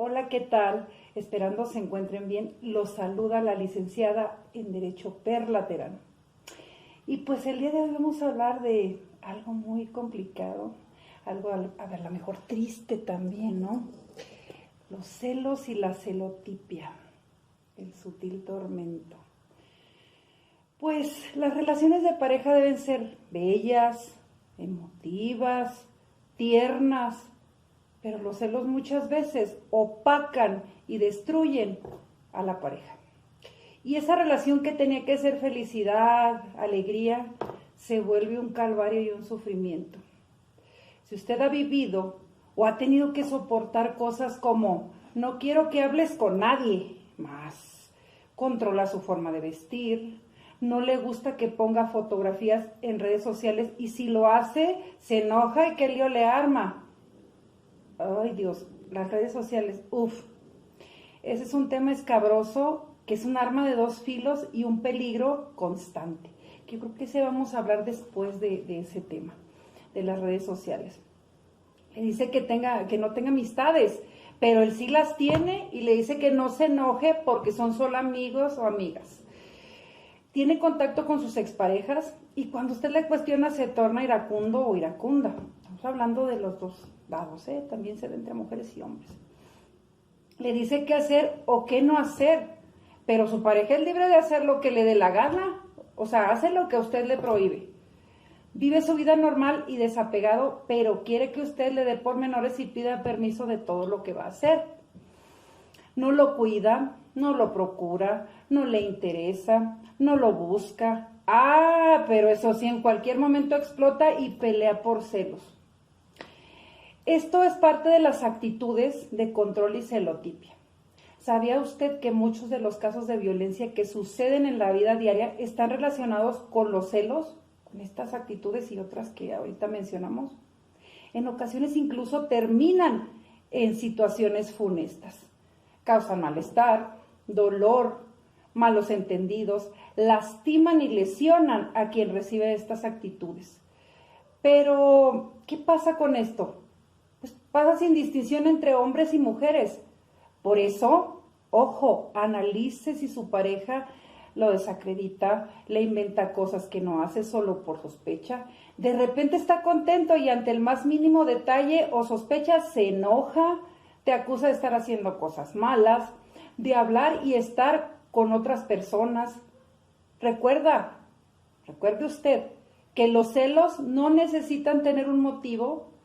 Hola, ¿qué tal? Esperando se encuentren bien. Los saluda la licenciada en Derecho Perla Terán. Y pues el día de hoy vamos a hablar de algo muy complicado, algo a lo mejor triste también, ¿no? Los celos y la celotipia, el sutil tormento. Pues las relaciones de pareja deben ser bellas, emotivas, tiernas, pero los celos muchas veces opacan y destruyen a la pareja. Y esa relación que tenía que ser felicidad, alegría, se vuelve un calvario y un sufrimiento. Si usted ha vivido o ha tenido que soportar cosas como no quiero que hables con nadie más, controla su forma de vestir, no le gusta que ponga fotografías en redes sociales y si lo hace, se enoja y qué lío le arma. Ay Dios, las redes sociales, ese es un tema escabroso que es un arma de dos filos y un peligro constante. Que yo creo que vamos a hablar después de ese tema, de las redes sociales. Le dice que no tenga amistades, pero él sí las tiene y le dice que no se enoje porque son solo amigos o amigas. Tiene contacto con sus exparejas y cuando usted le cuestiona se torna iracundo o iracunda. Estamos hablando de los dos lados, también se ve entre mujeres y hombres. Le dice qué hacer o qué no hacer, pero su pareja es libre de hacer lo que le dé la gana, o sea, hace lo que a usted le prohíbe. Vive su vida normal y desapegado, pero quiere que usted le dé pormenores y pida permiso de todo lo que va a hacer. No lo cuida, no lo procura, no le interesa, no lo busca. Pero eso sí, en cualquier momento explota y pelea por celos. Esto es parte de las actitudes de control y celotipia. ¿Sabía usted que muchos de los casos de violencia que suceden en la vida diaria están relacionados con los celos, con estas actitudes y otras que ahorita mencionamos? En ocasiones incluso terminan en situaciones funestas. Causan malestar, dolor, malos entendidos, lastiman y lesionan a quien recibe estas actitudes. Pero, ¿qué pasa con esto? Pues pasa sin distinción entre hombres y mujeres. Por eso, ojo, analice si su pareja lo desacredita, le inventa cosas que no hace solo por sospecha. De repente está contento y ante el más mínimo detalle o sospecha se enoja, te acusa de estar haciendo cosas malas, de hablar y estar con otras personas. Recuerde usted que los celos no necesitan tener un motivo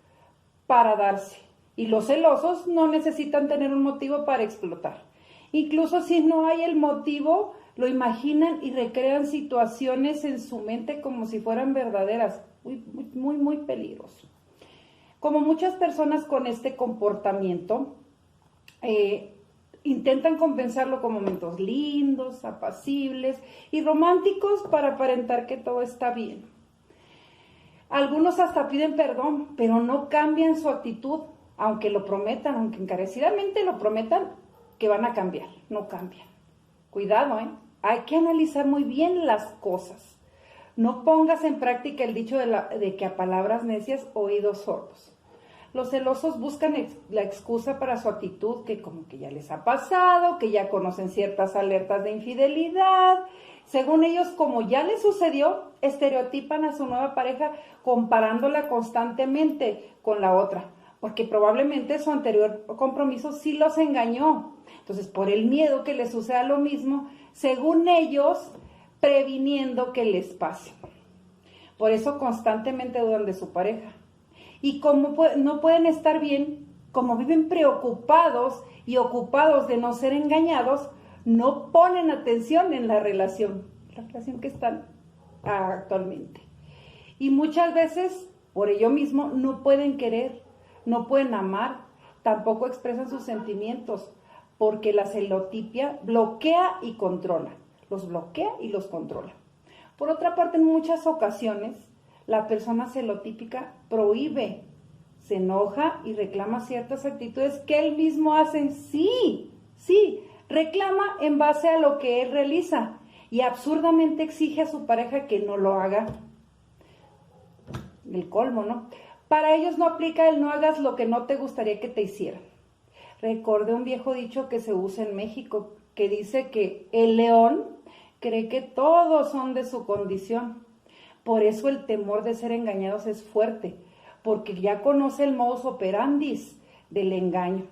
para darse y los celosos no necesitan tener un motivo para explotar. Incluso si no hay el motivo, lo imaginan y recrean situaciones en su mente como si fueran verdaderas. Muy peligroso. Como muchas personas con este comportamiento, intentan compensarlo con momentos lindos, apacibles y románticos para aparentar que todo está bien. Algunos hasta piden perdón, pero no cambian su actitud, aunque lo prometan, aunque encarecidamente lo prometan, que van a cambiar, no cambian. Cuidado, hay que analizar muy bien las cosas. No pongas en práctica el dicho de que a palabras necias, oídos sordos. Los celosos buscan la excusa para su actitud, que como que ya les ha pasado, que ya conocen ciertas alertas de infidelidad. Según ellos, como ya les sucedió, estereotipan a su nueva pareja comparándola constantemente con la otra, porque probablemente su anterior compromiso sí los engañó. Entonces, por el miedo que les suceda lo mismo, según ellos, previniendo que les pase. Por eso constantemente dudan de su pareja. Y como no pueden estar bien, como viven preocupados y ocupados de no ser engañados, no ponen atención en la relación que están actualmente. Y muchas veces, por ello mismo, no pueden querer, no pueden amar, tampoco expresan sus sentimientos, porque la celotipia bloquea y controla, los bloquea y los controla. Por otra parte, en muchas ocasiones, la persona celotípica prohíbe, se enoja y reclama ciertas actitudes que él mismo hace. Sí, reclama en base a lo que él realiza y absurdamente exige a su pareja que no lo haga. El colmo, ¿no? Para ellos no aplica el no hagas lo que no te gustaría que te hicieran. Recordé un viejo dicho que se usa en México, que dice que el león cree que todos son de su condición. Por eso el temor de ser engañados es fuerte, porque ya conoce el modus operandi del engaño.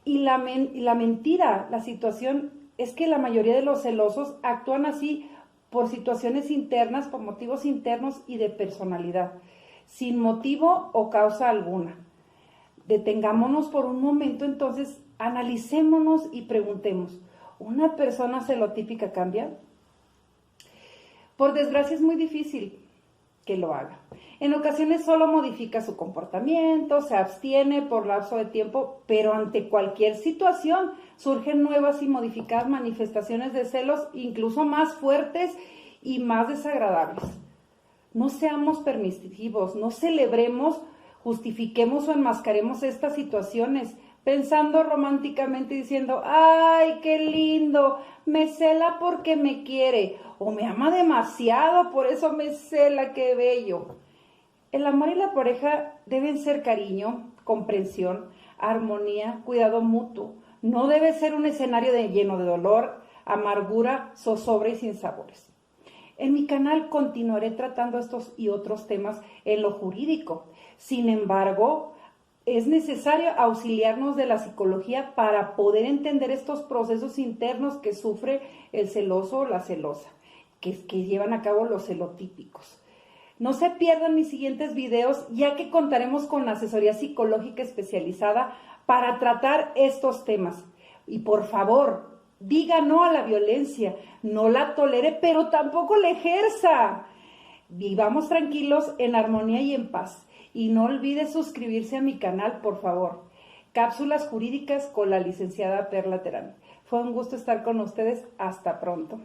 Y la mentira, la situación es que la mayoría de los celosos actúan así por situaciones internas, por motivos internos y de personalidad, sin motivo o causa alguna. Detengámonos por un momento, entonces, analicémonos y preguntemos, ¿una persona celotípica cambia? Por desgracia es muy difícil que lo haga. En ocasiones solo modifica su comportamiento, se abstiene por lapso de tiempo, pero ante cualquier situación surgen nuevas y modificadas manifestaciones de celos, incluso más fuertes y más desagradables. No seamos permisivos, no celebremos, justifiquemos o enmascaremos estas situaciones, pensando románticamente diciendo, ¡ay, qué lindo! Me cela porque me quiere, o me ama demasiado, por eso me cela, qué bello. El amor y la pareja deben ser cariño, comprensión, armonía, cuidado mutuo. No debe ser un escenario lleno de dolor, amargura, zozobra y sinsabores. En mi canal continuaré tratando estos y otros temas en lo jurídico. Sin embargo, es necesario auxiliarnos de la psicología para poder entender estos procesos internos que sufre el celoso o la celosa, que llevan a cabo los celotípicos. No se pierdan mis siguientes videos, ya que contaremos con asesoría psicológica especializada para tratar estos temas. Y por favor, diga no a la violencia, no la tolere, pero tampoco la ejerza. Vivamos tranquilos, en armonía y en paz. Y no olvide suscribirse a mi canal, por favor. Cápsulas jurídicas con la licenciada Perla Terán. Fue un gusto estar con ustedes. Hasta pronto.